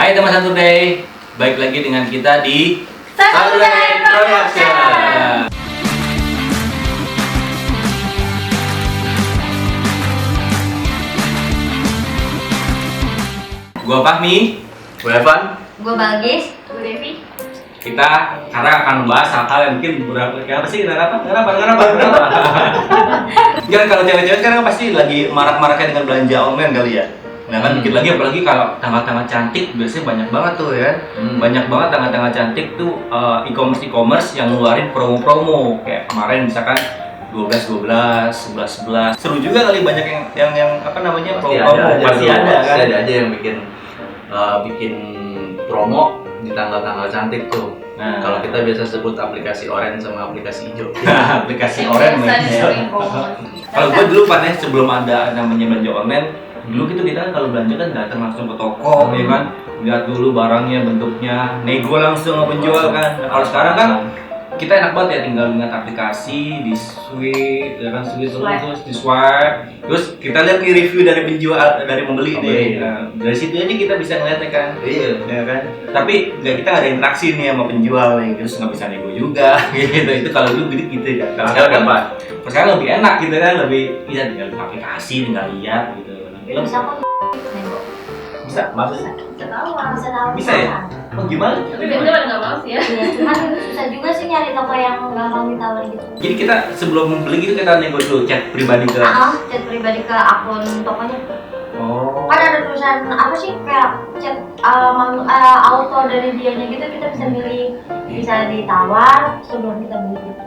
Hai teman Saturday, baik lagi dengan kita di Saturday Production. Gua Fahmi, Gue Evan. Gue Bagis, gue Devi. kita sekarang akan membahas hal-hal yang mungkin beberapa apa sih kenapa? Jangan kalau cewek-cewek sekarang pasti lagi marak-maraknya dengan belanja online kali ya. Nah kan dikit lagi apalagi kalau tanggal-tanggal cantik biasanya banyak banget tuh ya. Banyak banget tanggal-tanggal cantik tuh e-commerce yang ngeluarin promo-promo kayak kemarin misalkan 12 11 11. Seru juga kali banyak yang apa namanya promo-promo pasti ada kan. Ada aja yang bikin promo di tanggal-tanggal cantik tuh. Nah, Kalau kita biasa sebut aplikasi oranye sama aplikasi hijau. aplikasi orange kalau gue dulu kan ya sebelum ada namanya belanja online dulu gitu kita kalau belanja kan datang langsung ke toko ya kan, lihat dulu barangnya bentuknya, nego langsung sama penjual kan. Nah, kalau sekarang kan kita enak banget ya tinggal lihat aplikasi di swipe ya kan, terus di swipe terus kita lihat nih review dari penjual dari pembeli nih. Nah, dari situ aja kita bisa ngeliatnya kan. Iya. Ya kan, tapi nggak, kita ada interaksi nih sama penjual nih, terus nggak bisa nego juga gitu. Itu kalau dulu gitu kan. Kalau sekarang gampang, sekarang lebih enak gitu kan, lebih ya tinggal aplikasi tinggal lihat gitu. Bisa kok nego. Bisa maksudnya Bisa tahu. bisa ya. Oh gimana? Tapi biasanya pada nggak mau sih ya. Iya, cuman susah juga sih nyari toko yang gampang ditawarin gitu. Jadi kita sebelum membeli gitu kita nego dulu, chat pribadi ke Chat pribadi ke akun tokonya. oh Kan ada tulisan apa sih kayak chat auto dari dianya gitu, kita bisa milih, bisa ditawar sebelum kita beli gitu.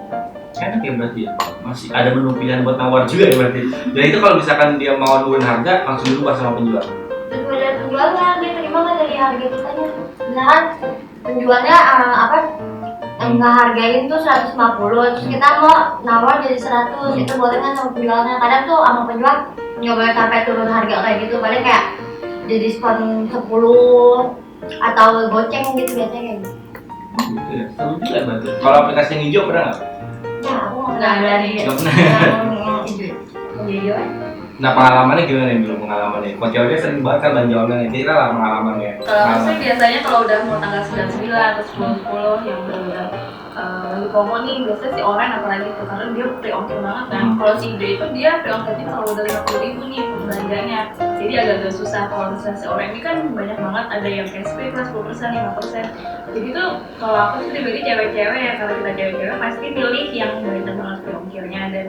enak ya berarti ya, masih ada menu pilihan buat nawar juga ya berarti. Dan itu kalau misalkan dia mau nurunin harga langsung dulu pas sama penjual. Sesuai dari penjualnya, dia terima nggak dari harga kitanya. Misalkan penjualnya ngehargain tuh 150, terus kita mau nawar jadi 100, itu boleh kan sama penjualnya. Kadang tuh sama penjual nggak boleh sampai turun harga kayak gitu, paling kayak jadi diskon 10 atau goceng gitu biasanya kayak gitu. Gitu ya, seru juga berarti. Kalau aplikasi yang hijau pernah nggak? Ya aku Nggak ada nih. Nggak pernah. yang itu. Iya. Nah pengalamannya gimana nih dulu pengalamannya? Kok ceweknya sering banget kan belanja online, kita lah pengalamannya. Kalau saya biasanya kalau udah mau tanggal 99 atau 10 yang udah lagi promo nih, biasanya si orang apalagi tuh karena dia pre-ongkir banget kan. Kalau si hijau itu dia pre-ongkirnya kalau udah 50.000 nih belanjanya, jadi agak susah. Kalau misalnya si orang ini kan banyak banget, ada yang cashback lah 10%, 5%. Jadi tuh kalau aku sih pribadi cewek-cewek ya, kalau kita cewek-cewek pasti pilih yang banyak banget pre-ongkirnya dan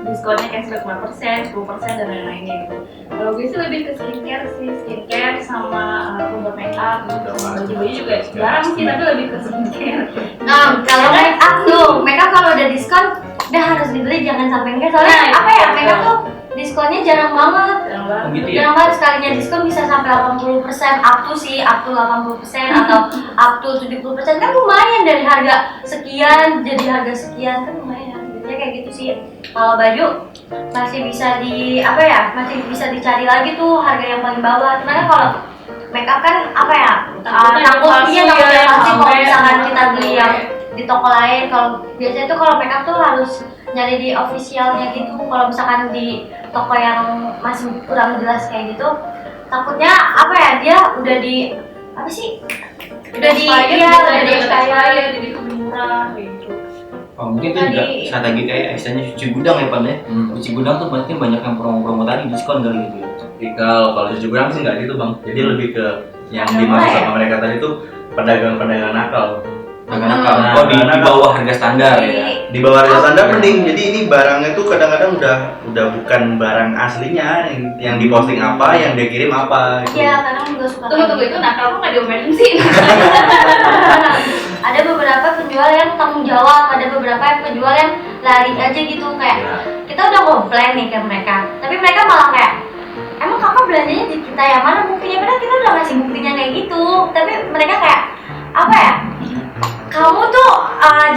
diskonnya cashback 5%, 10% dan lain-lainnya gitu. Kalau gue sih lebih ke skincare sama produk make up gitu. Baju-baju juga jarang sih, tapi lebih ke skincare. Nah, kalau make up tuh, make up kalau udah diskon udah harus dibeli, jangan sampai enggak. Soalnya Nah, apa ya, betul. make up tuh diskonnya jarang banget. Jarang banget. Gitu ya? Jarang banget, sekalinya diskon bisa sampai 80%, up to 80% atau up to 70%, kan lumayan dari harga sekian jadi harga sekian, kan lumayan. Biasanya kayak gitu sih. Kalau baju masih bisa masih bisa dicari lagi tuh harga yang paling bawah. Karena kalau make up kan takutnya pasti kalau misalkan kita beli yang di toko lain. Kalau biasanya tuh kalau make up tuh harus nyari di officialnya gitu. Kalau misalkan di toko yang masih kurang jelas kayak gitu, takutnya dia udah di udah di expired, jadi lebih murah gitu. Oh, mungkin itu juga strategi kayak istilahnya cuci gudang ya Pan ya. Cuci gudang tuh berarti banyak yang promo-promo tadi diskon kali gitu. Jadi kalau cuci gudang sih nggak gitu bang. Jadi lebih ke yang dimaksud sama mereka tadi tuh pedagang-pedagang nakal. Nah, di bawah harga standar ya. Di bawah harga standar mending. Jadi ini barangnya tuh kadang-kadang udah bukan barang aslinya, yang diposting apa, yang dia kirim apa. Gitu. Iya, kadang juga suka. Tunggu itu nakal kok nggak diomelin sih? Ada beberapa penjual yang tanggung jawab, ada beberapa yang penjual yang lari aja gitu, kayak kita udah komplain nih ke mereka, tapi mereka malah kayak, emang kakak belanjanya di kita yang mana buktinya? Padahal kita udah ngasih buktinya kayak gitu, tapi mereka kayak kamu tuh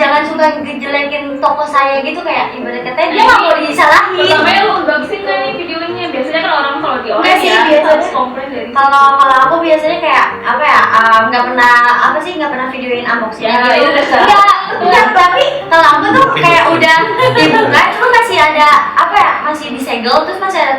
jangan suka ngejelekin toko saya gitu, kayak ibarat katanya dia nggak mau disalahin. Pertamanya lu bagusin nggak nih videonya? Biasanya kan orang kalau di Nggak sih, biasanya harus komplain dari kalau aku biasanya kayak nggak pernah videoin unboxing Ya, gitu. itu udah Enggak, tapi kalau aku tuh kayak udah dibuka terus masih ada masih disegel, terus masih ada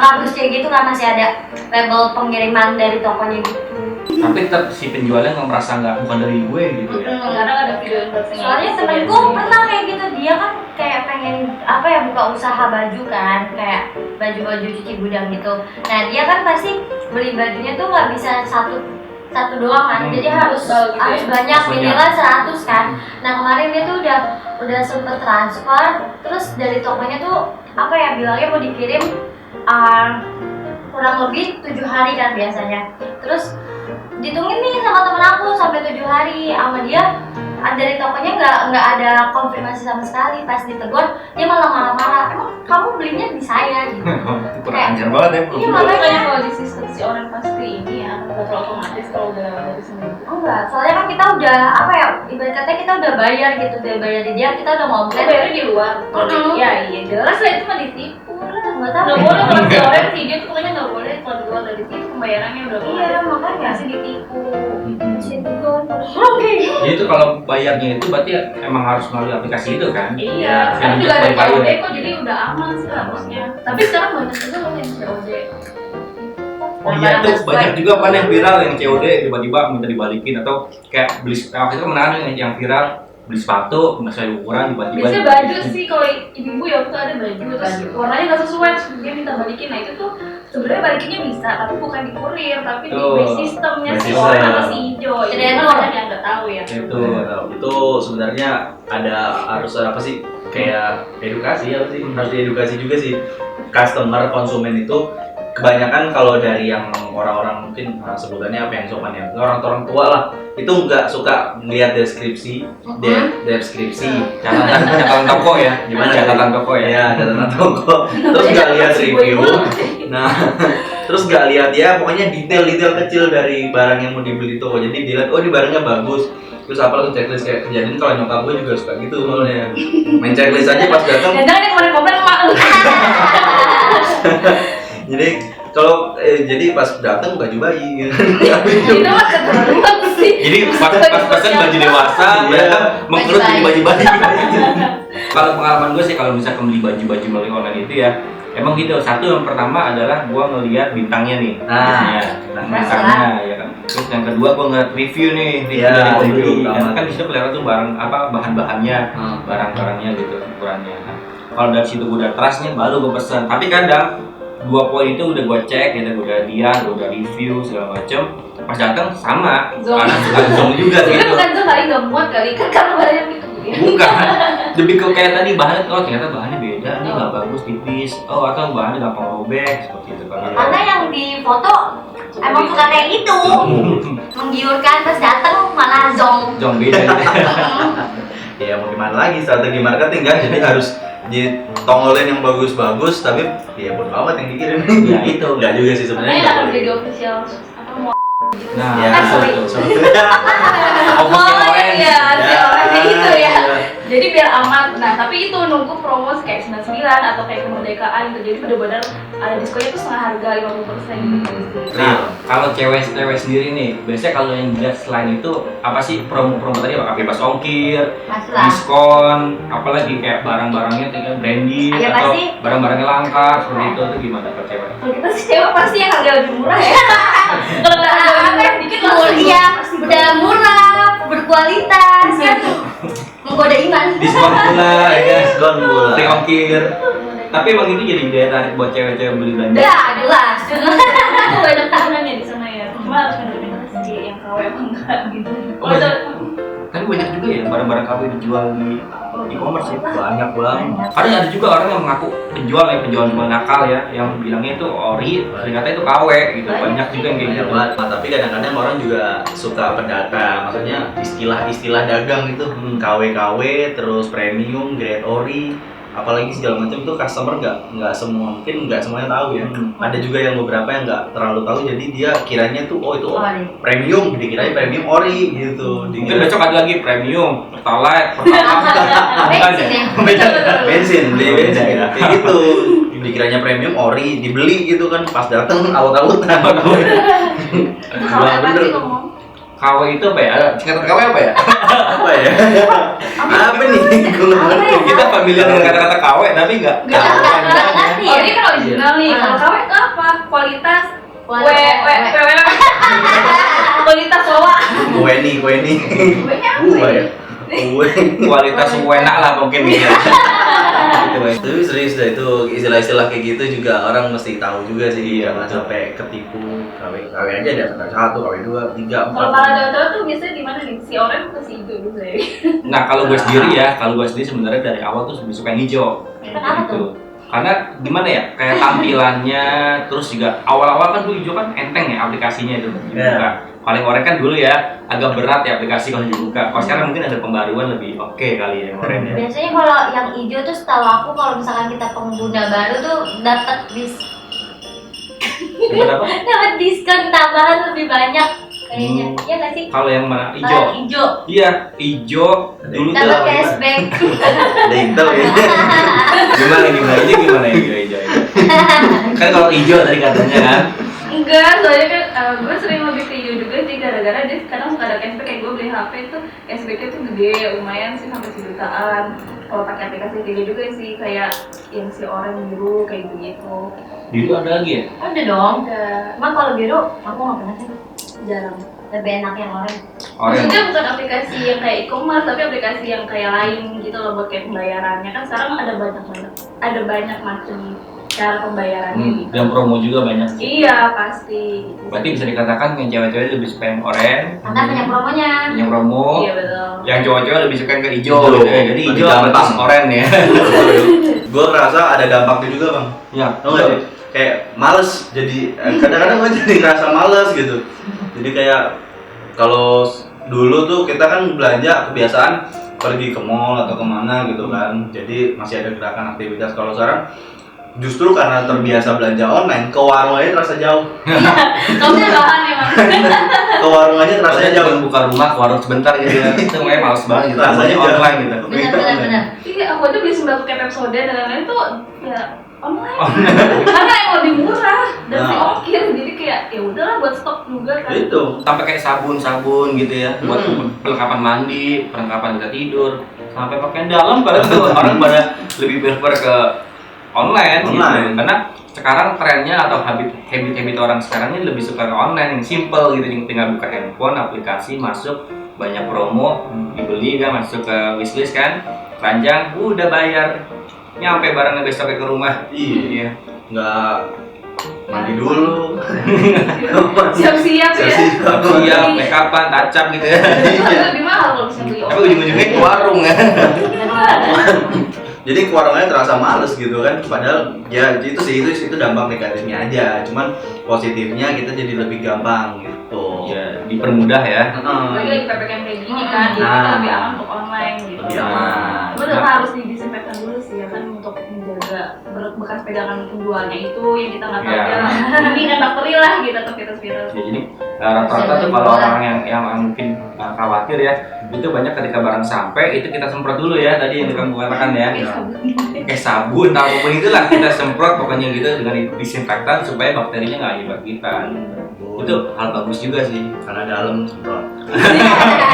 kardusnya gitu kan, masih ada label pengiriman dari tokonya gitu. Tapi tetap si penjualnya nggak merasa nggak bukan dari gue gitu ya. Kadang ada video unboxing. Soalnya temenku pernah kayak gitu, dia kan kayak pengen apa ya, buka usaha baju kan, kayak baju-baju cuci gudang gitu. Nah dia kan pasti beli bajunya tuh nggak bisa satu doang kan, jadi harus Gitu harus ya. banyak, Harus minimal 100 kan. Nah kemarin dia tuh udah sempet transfer, terus dari tokonya tuh apa ya, bilangnya mau dikirim kurang lebih 7 hari kan biasanya. Terus ditungguin nih sama temen aku sampai 7 hari, sama dia dari tokonya nggak ada konfirmasi sama sekali. Pas ditegur dia malah marah-marah, emang kamu belinya di saya gitu. Kurang ajar banget ya. Iya, Makanya kalau di sistem si orang pasti ini ya, nggak terlalu otomatis kalau udah dari sendiri. Enggak, soalnya kan kita udah apa ya, ibarat katanya kita udah bayar gitu, udah bayar di dia, kita udah mau Kan bayarnya di luar. Ya iya jelas lah itu mah ditipu lah. nggak tahu. Nggak boleh kalau si orang video tuh pokoknya nggak boleh kalau di luar dari situ pembayarannya udah Iya, makanya. masih ditipu. Oke. Jadi itu kalau bayarnya itu berarti emang harus melalui aplikasi itu kan? Iya, yang sekarang juga ada Spotify COD ya. kok jadi udah aman sih harusnya. Tapi sekarang banyak juga loh yang COD. Oh iya itu banyak juga kan yang viral yang COD tiba-tiba minta dibalikin atau kayak beli waktu itu menahan yang viral beli sepatu nggak sesuai ukuran tiba-tiba. Biasanya baju sih kalau ibu-ibu ya waktu ada baju terus warnanya nggak sesuai terus dia minta balikin. Nah itu tuh sebenarnya balikinnya bisa tapi bukan di kurir tapi di Tuh, base sistemnya si base orang system. atau si hijau. Itu Jadi kan itu- banyak yang nggak tahu ya. Itu sebenarnya harus apa sih, kayak edukasi ya sih, harus diedukasi juga sih customer konsumen itu. Kebanyakan kalau dari yang orang-orang mungkin sebutannya apa yang sopan ya, orang tua lah, itu nggak suka melihat deskripsi, catatan toko ya, Gimana? catatan toko ya. ya catatan toko, terus nggak lihat review, nah terus nggak lihat ya pokoknya detail kecil dari barang yang mau dibeli tuh. Jadi dilihat oh ini barangnya bagus, terus apa langsung checklist. Kayak kejadian kalau nyokap gue juga suka gitu soalnya, main checklist aja pas datang. Dan jangan yang kemarin komplain emak lu. Jadi kalau jadi pas datang baju bayi gitu. Itu mah keterlaluan sih. Jadi pas pesen baju dewasa, Iya. mereka mengkerut jadi baju bayi. Baju Kalau pengalaman gue sih kalau misalkan beli baju-baju melalui online itu ya, emang gitu. Satu yang pertama adalah gue ngelihat bintangnya nih. Nah, Bintangnya ya kan. Terus yang kedua gue ngeliat review nih, review Iya, dari pembeli. review Dan utama. kan di situ kelihatan tuh barang apa bahan-bahannya, Hmm. barang-barangnya gitu, ukurannya. Nah, kalau dari situ gue udah trust nih, baru gue pesen. Tapi kadang 2 poin itu udah gue cek, ya gue udah lihat, gue udah review segala macem. Pas datang sama, Zong. karena suka zong juga Sebenarnya gitu. bukan tuh kali nggak muat kali kan karena badannya gitu ya. Bukan, lebih ke kayak tadi bahannya, oh ternyata bahannya beda, ini nggak bagus, tipis, oh atau bahannya gampang robek seperti itu kan. karena yang di foto emang suka kayak gitu, menggiurkan, terus datang malah zong. Zong beda. Ya mau gimana lagi, strategi marketing kan, jadi harus ditongolin yang bagus-bagus, tapi ya bodo amat yang dikirim. Ya, itu. Enggak juga sih sebenarnya. Sebenarnya nggak harus boleh. jadi official apa mau Nah, Ya, sorry. Opusnya Oh orange. iya, si orangnya itu ya. Iya. Jadi biar aman. Nah, tapi itu nunggu promo kayak 99 atau kayak kemerdekaan gitu. Jadi benar-benar ada diskonnya tuh setengah harga 50% gitu. Nah, kalau cewek sendiri nih, biasanya kalau yang jelas selain itu apa sih promo-promo tadi, apa bebas ongkir, Masalah. diskon, apalagi kayak barang-barangnya tinggal branding Ya, atau pasti. barang-barangnya langka seperti itu gimana kalau cewek? Kalau kita sih cewek pasti yang harga lebih murah ya. Kalau nggak ada apa yang dikit langsung Iya, udah murah, berkualitas kan, menggoda iman. Diskon pula, ya kan? Diskon pula. Free ongkir. Tapi emang itu jadi daya tarik buat cewek-cewek beli belanja. Ya, jelas. Aku banyak temenannya di sana ya. Cuma harus benar-benar sih yang KW emang enggak gitu. Oh, Tapi banyak juga ya barang-barang KW dijual di e-commerce ya. Banyak banget. Ada juga orang yang mengaku penjual nakal ya, yang bilangnya itu ori, ternyata itu KW gitu. Banyak juga yang kayak Banyak gitu. banget. Nah, tapi kadang-kadang orang juga suka pendata, maksudnya istilah-istilah dagang itu, KW-KW, terus premium, grade ori, apalagi segala macam itu customer nggak semua, mungkin nggak semuanya tahu ya. Ada juga yang beberapa yang nggak terlalu tahu, jadi dia kiranya tuh oh itu Ori. premium, dikirain premium ori gitu. Mungkin besok ada lagi premium, pertalite, pertamax. Bensin ya. bensin, beli Oh, bensin beda ya. kayak gitu. Dikiranya premium ori, dibeli gitu kan, pas datang awut-awutan. Itu KW apa Bener. sih ngomong? KW itu apa ya? Ada singkatan KW apa ya? Apa ya? Apa nih? Gue nggak ngerti. Kita familiar dengan kata-kata KW tapi nggak Nggak tahu ngerti panjangnya. ya. Oh ini kan original nih. Ah. Kalau KW itu apa? Kualitas Kualitas loa. Kue nih. Kuenya apa Gua ya? ya. Kue. Kualitas enak lah mungkin gitu. Gitu, Boy. Tapi serius dah itu istilah-istilah kayak gitu juga orang mesti tahu juga sih. Iya, Jangan betul. sampai ketipu. KW aja ada KW 1, KW 2, 3, 4. Kalau para daun tuh biasanya di mana nih? Si orange atau si hijau dulu ya? Nah kalau gue sendiri sebenarnya dari awal tuh lebih suka yang hijau. Kenapa Gitu. Karena gimana ya, kayak tampilannya, terus juga awal-awal kan dulu hijau kan enteng ya aplikasinya itu dibuka. Iya. Paling oranye kan dulu ya agak berat ya aplikasi kalau dibuka. Kalau sekarang mungkin ada pembaruan lebih oke kali ya yang oranye. Ya. Biasanya kalau yang hijau tuh setahu aku kalau misalkan kita pengguna baru tuh dapat Kenapa? dapat diskon tambahan lebih banyak kayaknya. Iya nggak sih? Kalau yang mana? Kalau Hijau. yang hijau Iya, hijau dulu tuh. dapat cashback. Ada Intel ya. Gimana ini gimana ya hijau? Kan kalau hijau tadi katanya kan. Enggak, soalnya kan gue sering lebih ke hijau juga sih gara-gara dia sekarang suka ada cashback. Kayak gue beli HP itu cashbacknya tuh gede, lumayan sih sampai sejutaan. Kalau pakai aplikasi tiga juga sih kayak yang si orang biru kayak gitu. Dulu ada lagi ya? Ada dong. Enggak, Cuma kalau biru aku nggak pernah sih. jarang. Lebih enak yang orange. Maksudnya bukan aplikasi yang kayak e-commerce, tapi aplikasi yang kayak lain gitu loh buat kayak pembayarannya. Kan sekarang ada banyak macam cara pembayarannya gitu. Dan promo juga banyak. Iya pasti. Berarti bisa dikatakan yang cewek-cewek lebih suka yang oranye, Karena banyak promonya. yang promo. Iya betul. Yang cowok-cowok lebih suka yang ke hijau Hijau. gitu ya. Jadi Lebih hijau gampang. versus oranye ya. Gue ngerasa ada dampaknya juga bang. Ya, Tau gak sih? Kayak males jadi kadang-kadang gue jadi ngerasa males gitu. Jadi kayak kalau dulu tuh kita kan belanja kebiasaan pergi ke mall atau kemana gitu kan. Jadi masih ada gerakan aktivitas. Kalau sekarang justru karena terbiasa belanja online, ke warung aja terasa jauh. Kamu punya bahan emang. Ke warung aja terasa rasanya jauh. jangan buka rumah ke warung sebentar gitu ya. Itu kayak males banget gitu. Rasanya Rasanya jauh. online gitu. Benar. Iya, aku aja beli sembako kayak Pepsodent dan lain-lain tuh ya online. Karena yang lebih murah dan si Nah. ongkir, jadi kayak ya udahlah buat stok juga kan. Itu. Sampai kayak sabun gitu ya, buat perlengkapan mandi, perlengkapan kita tidur, sampai pakaian dalam padahal tuh orang pada lebih prefer ke online. Gitu. Karena sekarang trennya atau habit orang sekarang ini lebih suka ke online yang simple gitu, tinggal buka handphone, aplikasi masuk, banyak promo, dibeli kan, masuk ke wishlist kan, keranjang, udah bayar, nyampe barangnya besoknya ke rumah. Iya. Nggak mandi dulu. Siap-siap ya. Siap, make upan, touch up gitu ya. Lebih mahal kalau bisa beli Tapi ujung-ujungnya ke warung ya. Jadi ke warungnya terasa males gitu kan. Padahal ya itu dampak negatifnya aja. Cuman positifnya kita jadi lebih gampang gitu. Ya, dipermudah ya. Lagi lagi PPKM kayak gini kan, jadi Nah. kita lebih aman untuk online gitu. Lebih aman. Cuma tetap harus didisinfektan dulu sih ya kan untuk menjaga bekas pegangan penjualnya itu yang kita nggak tahu Iya. ya. Ini kan bakteri lah gitu atau virus-virus. Ya, jadi rata-rata tuh kalau orang yang mungkin khawatir ya, itu banyak ketika barang sampai itu kita semprot dulu ya, tadi yang kamu katakan ya. Kayak sabun apapun itulah kita semprot pokoknya gitu dengan disinfektan supaya bakterinya nggak nyebar kita. Itu hal bagus juga sih. Karena dalam semprot.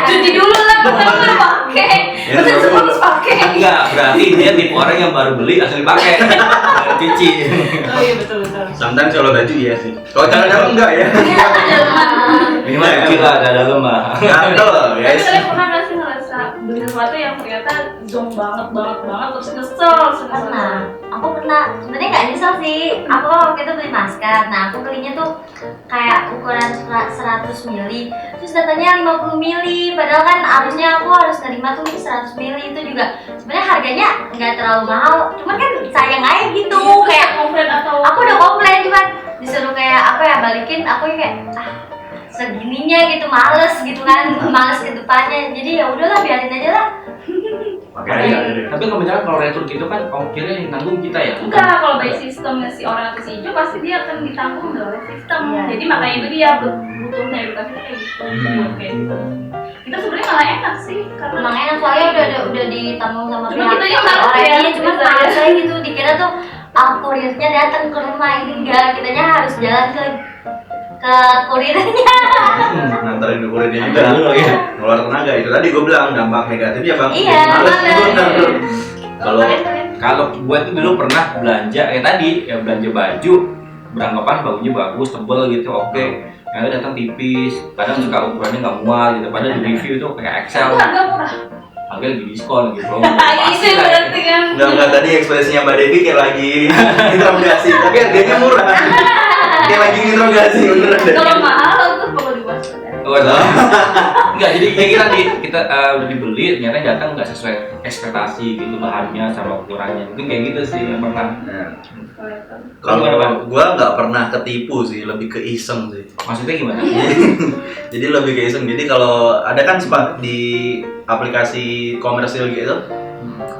Cuci dulu lah, betul udah pakai. Ya, Betul semua harus pakai. Enggak, berarti dia tipe orang yang baru beli langsung dipakai. Nggak cuci. Oh iya betul. Sometimes kalau baju iya sih. Kalau dalam enggak ya. Minimal cuci lah, ada dalam lah. Gatel Tapi yes. kalian pernah nggak sih ngerasa beli sesuatu yang ternyata zonk banget terus nyesel. Aku pernah, sebenarnya nggak nyesel sih. Aku waktu itu beli masker. Nah, aku belinya tuh kayak ukuran 100 mili. Terus datanya 50 mili. Padahal kan harusnya aku harus nerima tuh 100 mili. Itu juga sebenarnya harganya nggak terlalu mahal. Cuman kan sayang aja gitu. Kayak komplain atau aku udah komplain cuman disuruh kayak apa ya balikin. Aku kayak segininya gitu, males gitu kan, males ke depannya. Jadi ya udahlah biarin aja lah. Pakai aja deh. Tapi ngomong-ngomong kalau retur gitu kan ongkirnya yang nanggung kita ya. enggak, kalau by sistemnya si orang atau si hijau pasti dia akan ditanggung oleh sistem. Iya. Jadi makanya itu dia butuhnya edukasi kayak gitu. Kayak gitu. Kita sebenarnya malah enak sih karena Emang enak soalnya udah ditanggung sama Cuma pihak kitanya males orang ya, ini, cuma bisa males ya. aja gitu. Dikira tuh kurirnya datang ke rumah, ini enggak, kitanya harus jalan ke kurirnya. Nganterin ukurannya juga. Nganterin dulu, ya. Ngeluar tenaga itu tadi gue bilang dampak negatifnya bang. Iya, Males. males. Kalau Kalau gue tuh dulu pernah belanja kayak tadi ya, belanja baju beranggapan bajunya bagus, tebel gitu, oke. Yang datang tipis, kadang suka ukurannya nggak muat gitu. Padahal di review itu kayak Excel, Itu harga murah. harga lagi diskon gitu. Itu berarti kan. Enggak tadi ekspresinya Mbak Devi kayak lagi interogasi, tapi harganya murah. Kayak lagi interogasi beneran deh. Kalau mahal itu perlu dimasukkan. Oh, enggak, jadi kita udah dibeli ternyata datang nggak sesuai ekspektasi gitu bahannya sama ukurannya. Mungkin kayak gitu sih yang pernah. Nah, Kalau kalau gua nggak pernah ketipu sih, lebih ke iseng sih. maksudnya gimana? Jadi lebih ke iseng. Jadi kalau ada kan di aplikasi komersil gitu,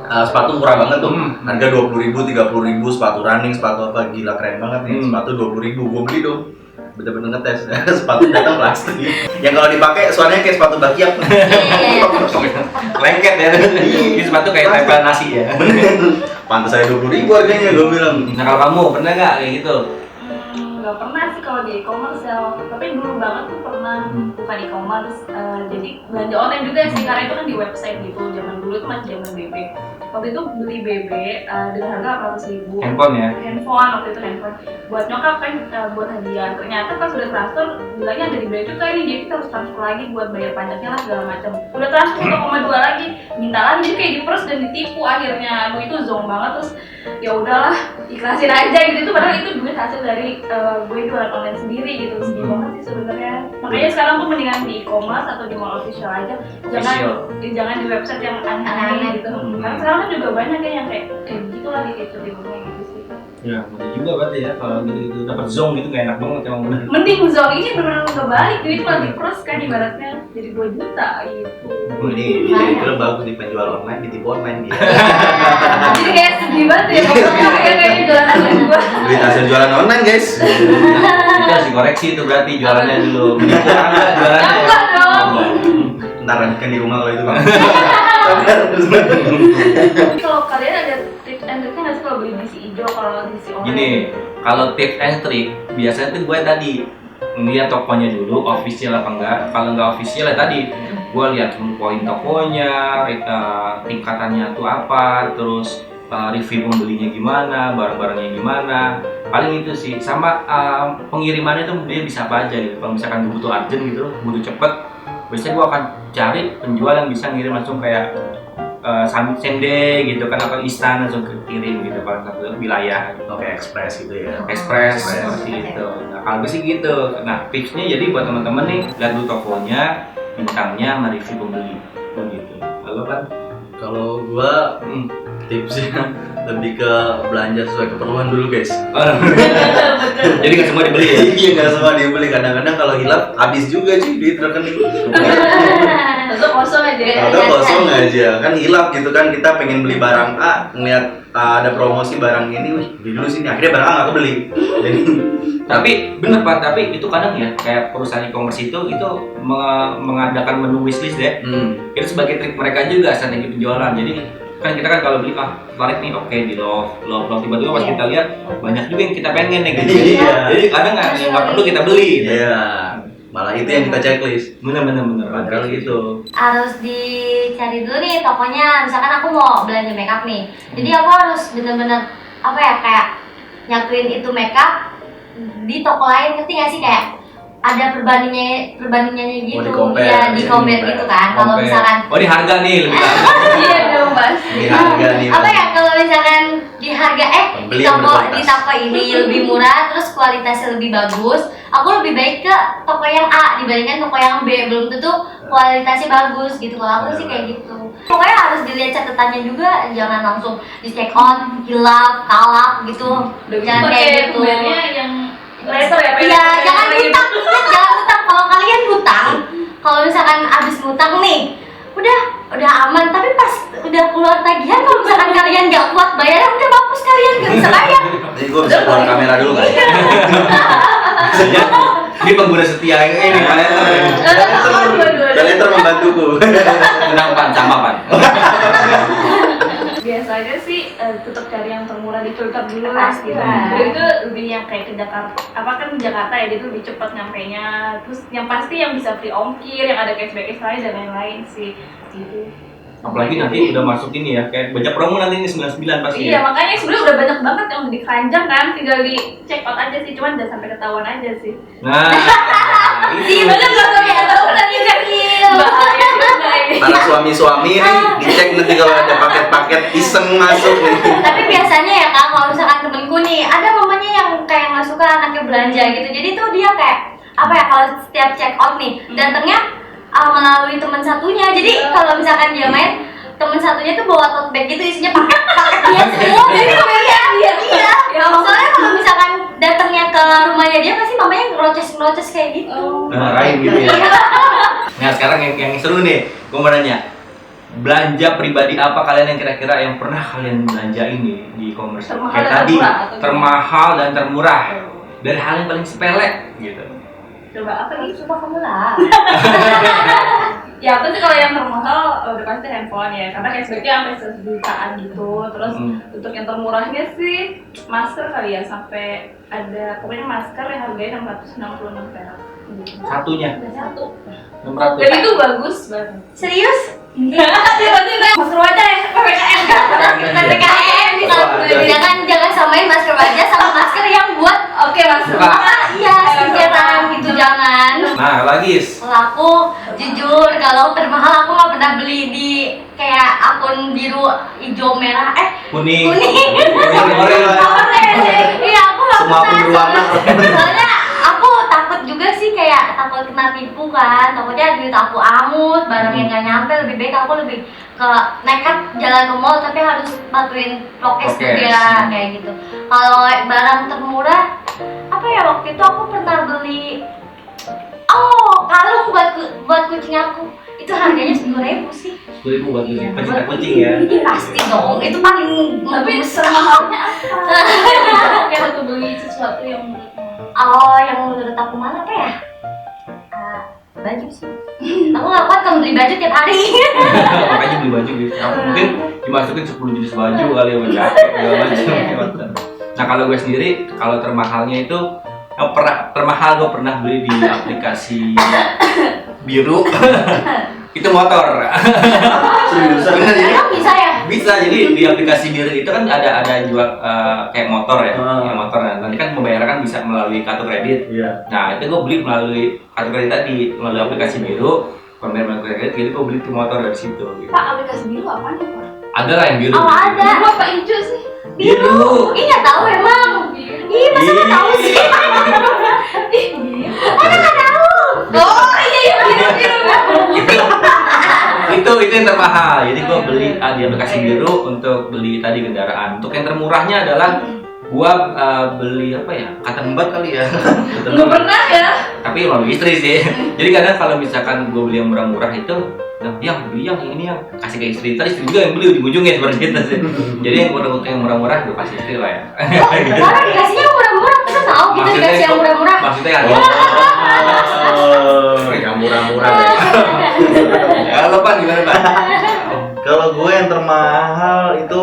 sepatu murah banget tuh, harga 20.000, 30.000, sepatu running, sepatu apa, gila keren banget nih, sepatu 20.000, gua beli dong. Bener-bener ngetes, sepatu datang plastik. Yang kalau dipakai suaranya kayak sepatu bakiak. Lengket ya. Ini sepatu kayak tempel nasi ya. Pantas saya 20.000 harganya, gue bilang. Nah kalau kamu pernah nggak kayak gitu? Nggak pernah sih kalau di e-commerce ya, tapi dulu banget tuh pernah bukan e-commerce, jadi belanja online juga sih, karena itu kan di website gitu. Zaman dulu itu masih zaman BB. Waktu itu beli BB dengan harga 400.000. Handphone ya? Handphone, waktu itu handphone buat nyokap kan, buat hadiah. Ternyata pas udah transfer bilangnya ada di bea cukai nih, jadi kita harus transfer lagi buat bayar pajaknya lah segala macam. Udah transfer 1,2 lagi, minta lagi, jadi kayak diperes dan ditipu akhirnya. Aduh itu zonk banget. Terus ya udahlah, ikhlasin aja gitu. Itu padahal itu duit hasil dari gue jualan online sendiri gitu. Sedih banget sih sebenarnya. Makanya sekarang tuh mendingan di e-commerce atau di mall official aja. Jangan di website yang aneh-aneh gitu. Karena sekarang kan juga banyak ya yang kayak gitu lah, kayak tipu-tipunya gitu sih. Ya, bener juga berarti ya kalau gitu dapat zong gitu kayak enak banget emang bener. Mending zong ini benar-benar kebalik, duit malah diperes kan ibaratnya jadi 2 juta gitu. Ini itu bagus di penjual online, ditipu online dia. Jadi kayak sedih banget ya, pokoknya kayaknya jualan online gua. Duit hasil jualan online guys. Itu harus dikoreksi itu berarti jualannya dulu. Mending kurang nggak jualannya. Enggak dong. Ntar lanjutkan di rumah kalau itu bang. Kalau kalian ada tips and triknya nggak sih kalau beli DC hijau, kalau DC online? Gini, kalau tips and trick biasanya tuh gue tadi ngeliat tokonya dulu official apa enggak. Kalau nggak official ya tadi gue lihat poin tokonya, tingkatannya tuh apa, terus review pembelinya gimana, barang-barangnya gimana. Paling itu sih, sama pengirimannya tuh dia bisa apa aja gitu. Kalau misalkan gue butuh urgent gitu, butuh cepet, biasanya gue akan cari penjual yang bisa ngirim langsung kayak same day gitu kan, atau instan langsung kirim gitu pada satu wilayah gitu. Oke, express gitu ya. Express seperti itu. Nah kalau gue sih gitu. Nah tipsnya jadi buat teman-teman nih, lihat dulu tokonya, bintangnya, sama review pembeli begitu. Lalu kan Kalau gua tipsnya lebih ke belanja sesuai keperluan dulu guys. jadi nggak semua dibeli ya? Iya nggak semua dibeli, kadang-kadang kalau hilap habis juga sih duit rekening. Atau kosong aja. Atau kosong aja, kan hilap gitu kan, kita pengen beli barang A, ngeliat ada promosi barang ini, wih beli dulu sini, akhirnya barang A nggak kebeli. Jadi Tapi bener Pak, tapi itu kadang ya kayak perusahaan e-commerce itu mengadakan menu wishlist ya. Itu sebagai trik mereka juga strategi penjualan. Jadi kan kita kan kalau beli tertarik nih, oke di love tiba-tiba pas kita lihat banyak juga yang kita pengen nih gitu. Iya. Jadi kadang nggak perlu kita beli. Gitu. iya, malah itu yang kita checklist. Bener. Padahal gitu. Harus dicari dulu nih tokonya. Misalkan aku mau belanja makeup nih, jadi aku harus bener-bener apa ya, kayak nyatuin itu makeup di toko lain, ngerti nggak sih, kayak ada perbandingannya gitu, di-compare, di compare gitu kan. Kalau misalkan di harga nih lebih harga. Iya dong Mas. Di harga nih. apa ya, kalau misalkan di harga Pembeli di yang toko berkualitas. ini lebih murah, terus kualitasnya lebih bagus, aku lebih baik ke toko yang A dibandingkan toko yang B, belum tentu kualitasnya bagus gitu. Kalau aku sih kayak gitu. Pokoknya harus dilihat catatannya juga, jangan langsung di check out, hilap, kalap gitu. Jangan kayak gitu. Sebenarnya yang letter ya. Iya, jangan hutang. Kalau kalian hutang, kalau misalkan abis ngutang nih, udah aman. Tapi pas udah keluar tagihan, kalau misalkan kalian nggak kuat bayarnya, udah mampus kalian nggak bisa bayar. Jadi gua bisa keluar kamera dulu kan. Biasanya ini pengguna setia ini Letter membantuku. menang pan sama pan. Biasanya sih tetap cari yang termurah di Culkat dulu Pasti gitu. lah. Jadi itu lebih yang kayak ke Jakarta, apa kan Jakarta ya, dia tuh lebih cepat nyampainya. Terus yang pasti yang bisa free ongkir, yang ada cashback extra dan lain-lain sih gitu. Apalagi nanti udah masuk ini ya, kayak banyak promo nanti ini 99 pasti Iya, ya. makanya sebenarnya udah banyak banget yang udah dikeranjang kan, tinggal di check out aja sih, cuman udah sampai ketahuan aja sih. Nah, Iya itu. bener gak sampai tahu lagi kecil. Bahaya juga ini. Para suami-suami nih dicek nanti kalau ada paket-paket iseng masuk nih. Tapi biasanya ya kak, kalau misalkan temenku nih, ada mamanya yang kayak nggak suka anaknya belanja gitu. Jadi tuh dia kayak apa ya, kalau setiap check out nih datangnya melalui teman satunya. Jadi kalau misalkan dia main, teman satunya tuh bawa tote bag gitu isinya paket dia semua. Jadi iya. Ya, Soalnya kalau misalkan datangnya ke rumahnya dia pasti mamanya ngeroces kayak gitu. Marahin gitu ya. Nah sekarang yang seru nih, gue mau nanya, belanja pribadi apa kalian yang kira-kira yang pernah kalian belanjain nih di e-commerce? Termahal Kayak dan tadi, termurah atau termahal dan termurah. Dari hal yang paling sepele gitu. Coba apa nih? Sumpah kamu lah. Ya aku sih kalau yang termahal udah pasti handphone ya, karena cashbacknya sampai 100 jutaan gitu. Terus untuk yang termurahnya sih masker kali ya, sampai ada pokoknya masker yang harganya 666 perak. Satunya Satu. 600. Dan itu bagus banget. Serius? Tiba-tiba masker wajah ya, PPKM kan? PPKM bisa jangan samain masker wajah sama masker yang buat Oke masker. Muka. iya skincarean gitu jangan. Nah lagi, Kalau aku jujur kalau termahal aku nggak pernah beli di kayak akun biru, hijau, merah, kuning, kuning. orange. Iya aku nggak Semua pernah. berwarna. Soalnya aku takut juga sih, kayak takut kena tipu kan. Takutnya duit aku angus, barangnya nggak nyampe. Lebih baik aku lebih ke nekat jalan ke mall tapi harus patuhin prokes juga kayak gitu. Kalau barang termurah apa ya, waktu itu aku pernah beli kalung buat kucing aku. Itu harganya 10.000 sih. 10.000 buat pencinta kucing ya. Pasti dong, itu paling Tapi bagus. termahalnya apa? Kayak waktu beli sesuatu yang Yang menurut aku mana apa ya? Baju sih. Aku nggak kuat kalau beli baju tiap hari. Makanya beli baju gitu. Mungkin dimasukin 10 jenis baju kali ya, berjaket segala macam. Nah kalau gue sendiri, kalau termahalnya itu termahal gue pernah beli di aplikasi biru. Itu motor. Seriusan kan ini? Emang bisa ya? Bisa, jadi di aplikasi biru itu kan ada jual kayak motor ya, yang motor. Nah, nanti kan pembayaran kan bisa melalui kartu kredit. Iya. Nah itu gue beli melalui kartu kredit tadi, melalui aplikasi biru, pembayaran kartu kredit. Jadi gue beli tuh motor dari situ. Gitu. Pak, aplikasi biru apaan ya Pak? Ada lah yang biru. Oh ada. Biru apa hijau sih? Biru. Ih nggak tahu emang. Ih masa nggak tahu sih? Mana nggak tahu? Oh iya biru. itu yang termahal. Jadi gue beli di aplikasi biru untuk beli tadi kendaraan. Untuk yang termurahnya adalah gua beli apa ya, kata embat kali ya. Belum pernah ya? Tapi melalui istri sih. Jadi kadang kalau misalkan gua beli yang murah-murah itu, nah, beli yang ini yang kasih ke istri, terus istri juga yang beli ujung-ujungnya seperti itu sih. Jadi yang yang murah-murah gua kasih istri lah ya. Orang dikasihnya murah-murah, kita tahu kita dikasih yang murah-murah. Maksudnya kan? Yang murah-murah ya. Ya lo Pan, gimana Pan? Kalau gue yang termahal itu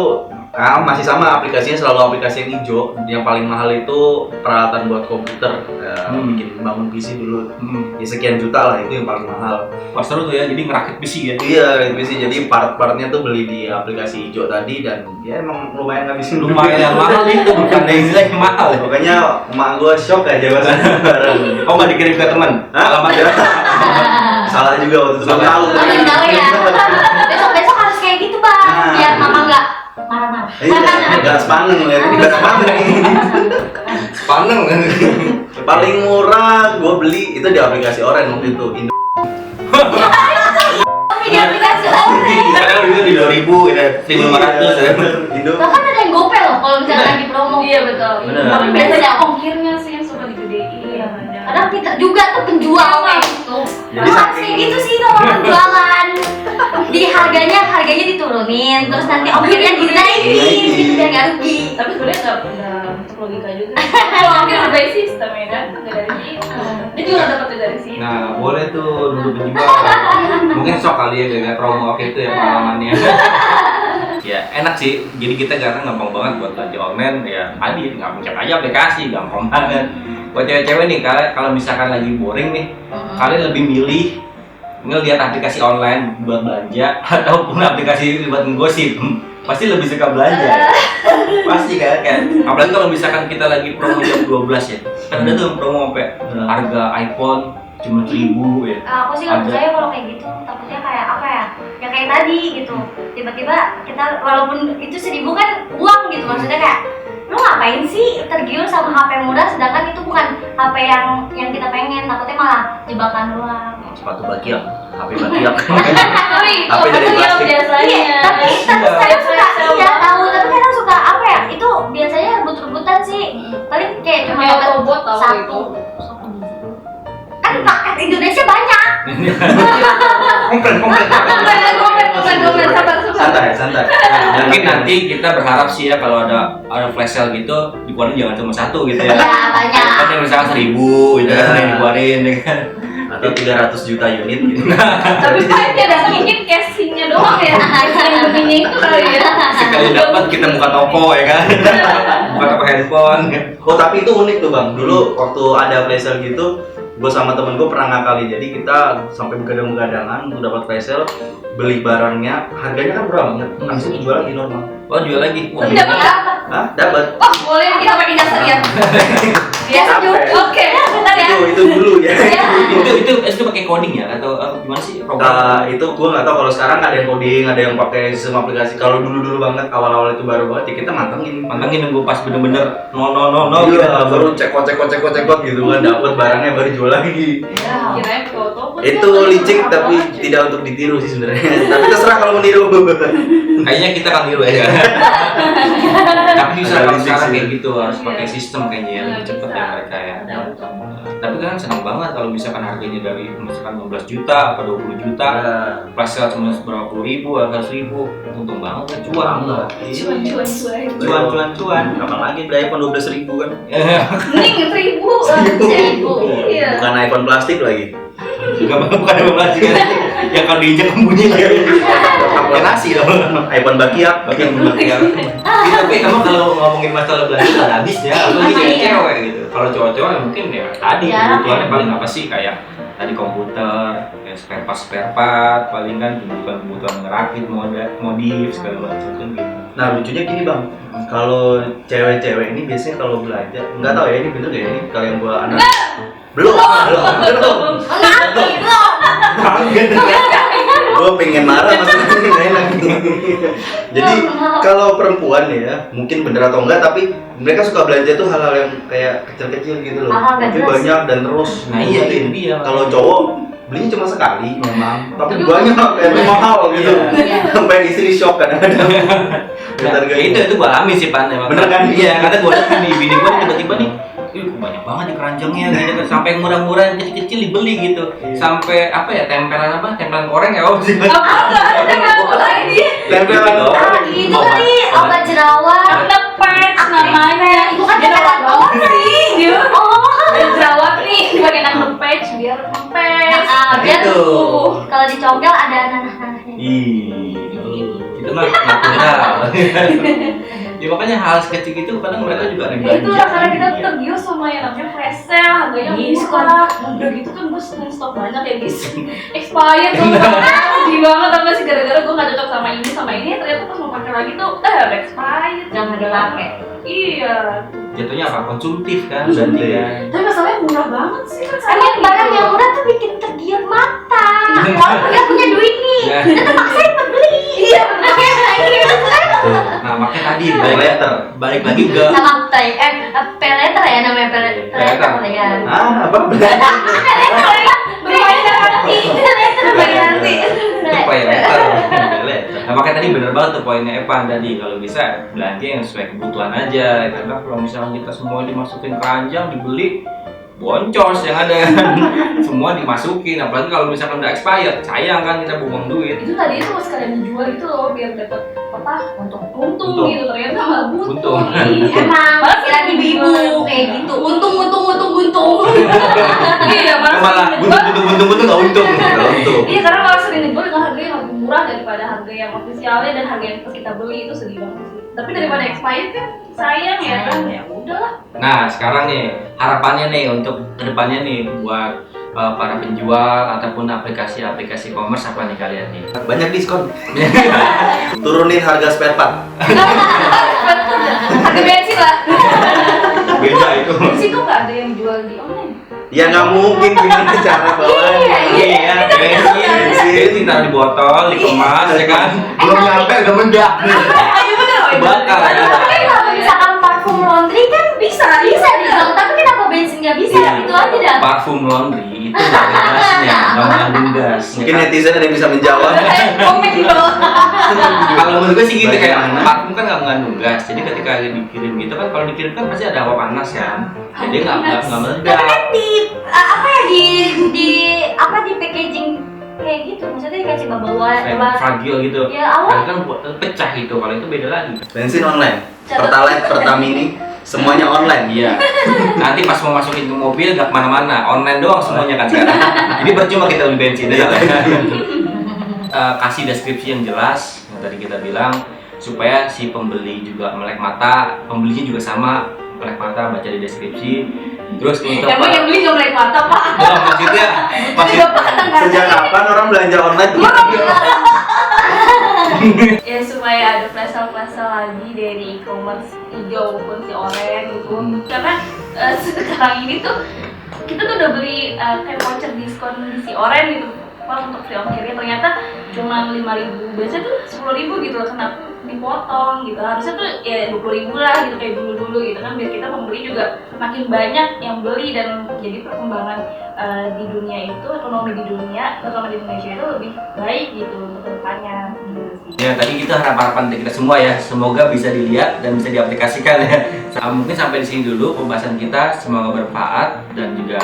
masih sama, aplikasinya selalu aplikasi yang hijau. Yang paling mahal itu peralatan buat komputer, bikin bangun PC dulu. Ya sekian juta lah, itu yang paling mahal. Wah seru tuh ya, jadi ngerakit PC ya. Iya, PC. Jadi part-partnya tuh beli di aplikasi hijau tadi, dan ya emang lumayan ngabisin duit. Lumayan yang mahal itu, bukan istilahnya mahal ya. Makanya emak gue shock aja pas bareng. Oh nggak dikirim ke teman? Alamatnya salah juga waktu itu. Salah. Oh, tahu ya. Besok harus kayak gitu bang, Nah. biar mama nggak marah-marah. Iya, gas paneng lihat ini gas paneng. Paneng kan? Paling murah gue beli itu di aplikasi Orange waktu itu. Tapi di aplikasi orang. Sekarang itu di 2.000, ya 1.500 ya. Indo. Bahkan ada yang GoPay loh kalau misalnya lagi promo. Iya betul. Bener. Tapi biasanya ongkirnya sih yang suka digedein. Iya. Kadang pinter juga tuh penjualnya itu. Jadi Wah, saking- sih gitu sih kalau orang jualan. Di harganya diturunin, terus nanti ongkirnya dinaikin gitu biar nggak rugi. Tapi sebenarnya nggak masuk logika juga. Kalau ongkir udah dari sistem ya kan, nggak dari situ. Dia juga dapetnya dari situ. Nah, boleh tuh dulu penjual. Mungkin sok kali ya gak promo waktu itu ya pengalamannya. Ya enak sih, jadi kita sekarang gampang banget buat belanja online. Ya tadi nggak pencet aja aplikasi, gampang banget. Buat cewek-cewek nih, kalau misalkan lagi boring nih, kalian lebih milih ngelihat aplikasi online buat belanja ataupun aplikasi buat ngegosip, pasti lebih suka belanja. Pasti kan, apalagi kalau misalkan kita lagi promo jam 12 ya, kan ada tuh promo sampai harga iPhone cuma 1.000 ya. Aku sih nggak percaya kalau kayak gitu, takutnya kayak apa ya? Ya kayak tadi gitu. Tiba-tiba kita walaupun itu 1.000 kan uang gitu, maksudnya kayak lu ngapain sih tergiur sama HP murah sedangkan itu bukan HP yang kita pengen, takutnya malah jebakan doang. Sepatu bakiak, HP bakiak. Tapi HP dari yang plastik. biasanya. Iya, tapi kadang suka tahu, tapi kadang suka apa ya? Itu biasanya rebut-rebutan sih. Paling kayak cuma Kayak dapat robot tau satu itu. biji. Kan paket Indonesia banyak. Komplain. Santai. Mungkin nanti kita berharap sih ya kalau ada flash sale gitu dikeluarin jangan cuma satu gitu ya. Ya banyak. Kan yang misalkan 1.000 gitu kan yang dikeluarin ya kan. Atau 300 juta unit gitu. Tapi Pak dia ada mungkin casingnya doang ya. Casing begini itu kali ya. Sekali dapat kita buka toko ya kan. Buka toko handphone. Oh tapi itu unik tuh bang. Dulu waktu ada flash sale gitu, gue sama temen gue pernah ngakali. Jadi kita sampai begadang-begadangan untuk dapat flash sale, beli barangnya, harganya kan murah banget. Langsung dijual lagi normal. Oh jual lagi. Wah, Tapi dapat nggak? Hah? Dapat. Oh boleh kita pakai jasa ya. Biasa juga. Oke, bentar ya. Itu dulu ya. itu pakai coding ya atau gimana sih program? Itu gue nggak tahu kalau sekarang ada yang coding, ada yang pakai sistem aplikasi. Kalau dulu banget, awal-awal itu baru banget, ya kita Mantengin nunggu pas bener-bener no Iya, baru cekot gitu kan, dapat barangnya baru jual lagi. Kirain foto. Itu licik tapi tidak untuk ditiru sih sebenarnya. Tapi terserah kalau mau niru. Kayaknya kita kan niru ya. Tapi bisa kalau Licik sekarang sih. kayak gitu harus pakai sistem kayaknya yang lebih cepet ya mereka ya. Tapi kan senang banget kalau misalkan harganya dari misalkan 15 juta atau 20 juta, flash sale cuma berapa puluh ribu atau 1.000, untung banget kan, cuan Banget. cuan. Kapan lagi beli iPhone 12.000 kan? Mending 1.000. Iya. Bukan iPhone plastik lagi. Bukan yang plastik kan, yang kalau diinjak bunyi lagi. Pakai nasi loh. iPhone bakiak. Tapi emang kalau ngomongin masalah belanja nggak habis ya, apalagi cewek gitu. Kalau cowok-cowok ya mungkin ya tadi Jarang kebutuhannya ya. paling apa sih, kayak tadi komputer, kayak spare part, paling kan kebutuhan ngerakit, modif segala macam kan gitu. Nah lucunya gini bang, kalau cewek-cewek ini biasanya kalau belanja, nggak tahu ya ini bener ya ini kalau yang gua anak belum. Gue pengen marah maksudnya nggak enak. Jadi kalau perempuan ya mungkin bener atau enggak, tapi mereka suka belanja tuh hal-hal yang kayak kecil-kecil gitu loh, Hal-hal nggak tapi jelas. banyak dan terus. Nah iya ngikutin. itu dia. Kalau cowok belinya cuma sekali memang, tapi Tapi banyak kayak mahal gitu. Iya. Sampai istri shock kadang-kadang. Nah, itu gua alami sih Pan emang. Bener kan? Iya, karena gua lihat nih bini gua tiba-tiba nih, banyak banget di keranjangnya gitu kan. Sampai yang murah-murah yang kecil-kecil dibeli gitu. Sampai apa ya, tempelan koreng ya, oh sih. Tempelan Ah, itu kali obat jerawat. Ada patch namanya. Itu kan tempelan koreng. Jerawat nih dipakai nangkep patch biar kempes. Biar Itu. kalau dicongkel ada nanah-nanahnya. Itu mah natural. Ya makanya hal sekecil gitu kadang mereka juga ada Ya itu lah karena kita Iya. tergiur sama yang namanya flash sale, harganya murah. Udah gitu kan gue seneng stok banyak ya guys. Expired tuh sedih banget apa sih gara-gara gue gak cocok sama ini ternyata pas mau pakai lagi tuh expired. Jangan dipakai. Iya. Jatuhnya apa? Konsumtif kan berarti kan. Tapi masalahnya murah banget sih kan. Emang barang yang murah tuh bikin tergiur mata. Walaupun dia punya duit nih, Ya. dia tuh maksain buat beli. Iya, Tuh. Nah makanya tadi Letter. balik lagi ke sama peleter ya namanya peleter ya. Apa? Bermain nanti, peleter bermain nanti. itu poin letter. Nah makanya tadi bener banget tuh poinnya Evan tadi, kalau bisa belanja yang sesuai kebutuhan aja. Karena kalau misalnya kita semua dimasukin keranjang dibeli, boncos yang ada semua dimasukin, apalagi kalau misalkan udah expired, sayang kan kita buang duit. Itu tadi itu sekalian dijual gitu loh biar dapat apa? Untung Untung. gitu ternyata malah buntung. Untung. Emang kira ibu-ibu kayak gitu. Untung. Iya Malah buntung nggak untung. Iya karena malah sering dijual dengan harga yang lebih murah daripada harga yang ofisialnya dan harga yang pas kita beli itu sedih banget sih. Tapi daripada expired kan sayang ya kan, ya udahlah. Nah sekarang nih harapannya nih untuk kedepannya nih buat para penjual ataupun aplikasi-aplikasi e-commerce apa nih kalian nih? Banyak diskon. Turunin harga spare part. Harga bensin lah. Beda itu. Di situ nggak ada yang jual di online. Ya nggak mungkin, gimana cara bawanya? Iya, bensin taruh di botol, dikemas ya kan. Belum nyampe udah meledak. Ayo bener loh. Bakar ya. Tapi kalau misalkan parfum laundry kan bisa dijual, tapi kenapa bensin nggak bisa? Iya. Itu aja dah. Parfum laundry itu nggak ada gasnya, nggak mengandung gas. ya Mungkin kan? netizen ada yang bisa menjawab. Komen di bawah. Kalau menurut gue sih gitu, kayak Bagaimana? parfum kan nggak mengandung gas, jadi ketika dikirim gitu kan, kalau dikirim kan pasti ada hawa panas kan, jadi nggak meledak. Tapi kan di packaging kayak gitu, maksudnya dikasih bubble wrap. Fragile gitu. Ya awal. Kan pecah gitu, kalau itu beda lagi. Bensin online, Pertalite, Pertamini, semuanya online. Iya. Nanti pas mau masukin ke mobil nggak kemana-mana, online doang semuanya kan sekarang. Jadi percuma kita beli bensin. Kasih deskripsi yang jelas yang tadi kita bilang, supaya si pembeli juga melek mata, pembelinya juga sama melek mata, baca di deskripsi. Terus untuk Emang yang beli nggak melek mata pak? maksudnya Sejak kapan orang belanja online? Ya supaya ada flash-flash lagi dari e-commerce hijau maupun si oren gitu. Karena sekarang ini tuh kita tuh udah beli kayak voucher diskon di si oren gitu. Pak untuk free ongkirnya ternyata cuma 5.000, biasanya tuh 10.000 gitu loh, kenapa dipotong gitu, harusnya tuh ya 20.000 lah gitu kayak dulu gitu kan, biar kita pembeli juga makin banyak yang beli dan jadi perkembangan di dunia itu, ekonomi di Indonesia itu lebih baik gitu untuk kedepannya gitu sih. ya tadi kita harapan dari kita semua ya, semoga bisa dilihat dan bisa diaplikasikan ya. Mungkin sampai di sini dulu pembahasan kita, semoga bermanfaat dan juga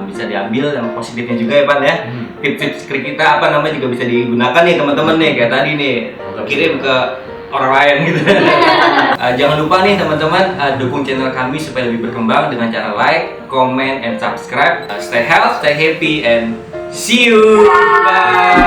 bisa diambil yang positifnya juga ya Pan ya. Tips-tips kita apa namanya juga bisa digunakan nih teman-teman nih, kayak tadi nih kirim ke orang lain gitu. Jangan lupa nih teman-teman, dukung channel kami supaya lebih berkembang dengan cara like, comment, and subscribe. Stay healthy, stay happy, and see you. Bye.